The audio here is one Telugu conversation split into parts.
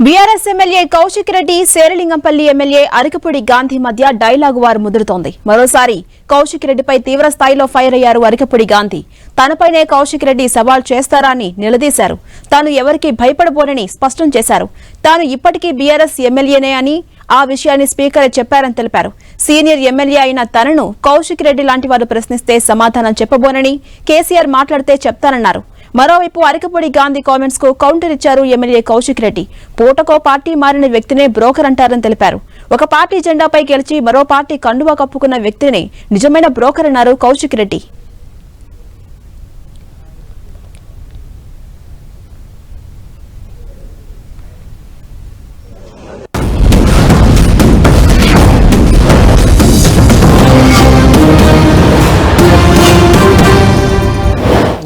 BRS MLA Kaushik Reddy Serilingampally MLA Arikapudi Gandhi మధ్య డైలాగు వారు ముదురుతోంది. మరోసారి కౌశిక్ రెడ్డిపై తీవ్ర స్థాయిలో ఫైర్ అయ్యారు అరికపూడి గాంధీ. తనపైనే కౌశిక్ రెడ్డి సవాల్ చేస్తారా అని నిలదీశారు. తాను ఎవరికి భయపడబోనని స్పష్టం చేశారు. తాను ఇప్పటికీ బీఆర్ఎస్ ఎమ్మెల్యేనే అని ఆ విషయాన్ని స్పీకర్ చెప్పారని తెలిపారు. సీనియర్ ఎమ్మెల్యే అయిన తనను కౌశిక్ రెడ్డి లాంటి వారు ప్రశ్నిస్తే సమాధానం చెప్పబోనని కేసీఆర్ మాట్లాడితే చెప్తానన్నారు. మరోవైపు అరికపూడి గాంధీ కామెంట్స్ కు కౌంటర్ ఇచ్చారు ఎమ్మెల్యే కౌశిక్ రెడ్డి. పూటకో పార్టీ మారిన వ్యక్తినే బ్రోకర్ అంటారని తెలిపారు. ఒక పార్టీ జెండాపై గెలిచి మరో పార్టీ కండువా కప్పుకున్న వ్యక్తినే నిజమైన బ్రోకర్ అన్నారు కౌశిక్ రెడ్డి.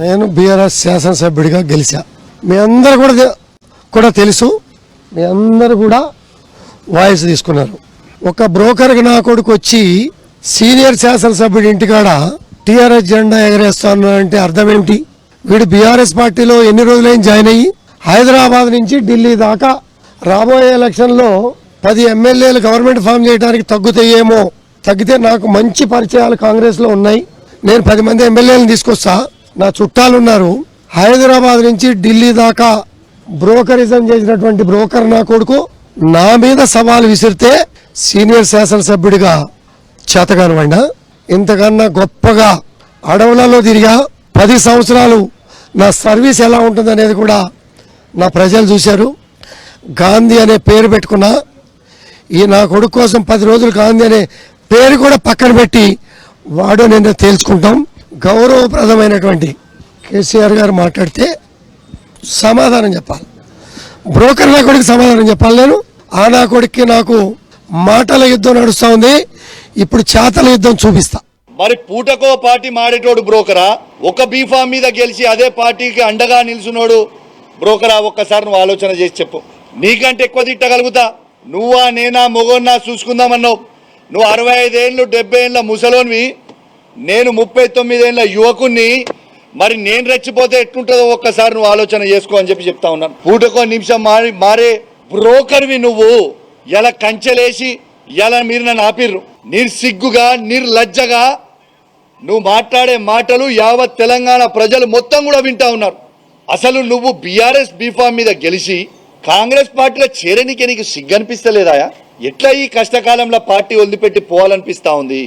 నేను బీఆర్ఎస్ శాసనసభ్యుడిగా గెలిచా. మీ అందరూ కూడా తెలుసు, మీ అందరూ కూడా వాయిస్ తీసుకున్నారు. ఒక బ్రోకర్కి నా కొడుకు వచ్చి సీనియర్ శాసనసభ్యుడి ఇంటికాడ టీఆర్ఎస్ జెండా ఎగరేస్తాను అంటే అర్థం ఏమిటి? వీడు బీఆర్ఎస్ పార్టీలో ఎన్ని రోజులైనా జాయిన్ అయ్యి హైదరాబాద్ నుంచి ఢిల్లీ దాకా రాబోయే ఎలక్షన్లో 10 ఎమ్మెల్యేలు గవర్నమెంట్ ఫామ్ చేయడానికి తగ్గుతాయేమో. తగ్గితే నాకు మంచి పరిచయాలు కాంగ్రెస్లో ఉన్నాయి. నేను 10 మంది ఎమ్మెల్యేలను తీసుకొస్తా. నా చుట్టాలు ఉన్నారు. హైదరాబాద్ నుంచి ఢిల్లీ దాకా బ్రోకరిజం చేసినటువంటి బ్రోకర్ నా కొడుకు నా మీద సవాల్ విసిరితే సీనియర్ శాసనసభ్యుడిగా చేతగానివ్వండి. ఇంతకన్నా గొప్పగా అడవులలో తిరిగా 10 సంవత్సరాలు నా సర్వీస్ ఎలా ఉంటుందనేది కూడా నా ప్రజలు చూశారు. గాంధీ అనే పేరు పెట్టుకున్నా. ఈ నా కొడుకు కోసం 10 రోజులు గాంధీ అనే పేరు కూడా పక్కన పెట్టి వాడు నేను తేల్చుకుంటాం. గౌరవప్రదమైనటువంటి కేసీఆర్ గారు మాట్లాడితే సమాధానం చెప్పాలి. బ్రోకర్ నా కొడుకు సమాధానం చెప్పాలి. నేను ఆ నా కొడుక్కి నాకు మాటల యుద్ధం నడుస్తూ ఉంది. ఇప్పుడు చేతల యుద్ధం చూపిస్తా. మరి పూటకో పార్టీ మాడేటోడు బ్రోకరా? ఒక బీఫామ్ మీద గెలిచి అదే పార్టీకి అండగా నిల్చున్నాడు బ్రోకరా? ఒక్కసారి నువ్వు ఆలోచన చేసి చెప్పు. నీకంటే ఎక్కువ తిట్టగలుగుతా. నువ్వా నేనా మొగోన్నా చూసుకుందామన్నావు. నువ్వు 65 ఏళ్ళు 70 ఏళ్ళ ముసలోనివి, నేను 39 ఏళ్ళ యువకుని. మరి నేను రెచ్చిపోతే ఎట్లుంటుందో ఒక్కసారి నువ్వు ఆలోచన చేసుకో అని చెప్తా ఉన్నాను. పూటకో నిమిషం మారే బ్రోకర్వి నువ్వు. ఎలా కంచెలేసి ఎలా మీరు నన్ను ఆపిర్రు. నిర్సిగ్గుగా నిర్లజ్జగా నువ్వు మాట్లాడే మాటలు యావత్ తెలంగాణ ప్రజలు మొత్తం కూడా వింటా ఉన్నారు. అసలు నువ్వు బీఆర్ఎస్ బీఫామ్ మీద గెలిచి కాంగ్రెస్ పార్టీలో చేరనికే నీకు సిగ్గు అనిపిస్తలేదాయా? ఎట్లా ఈ కష్టకాలంలో పార్టీ వదిలిపెట్టి పోవాలనిపిస్తా ఉంది?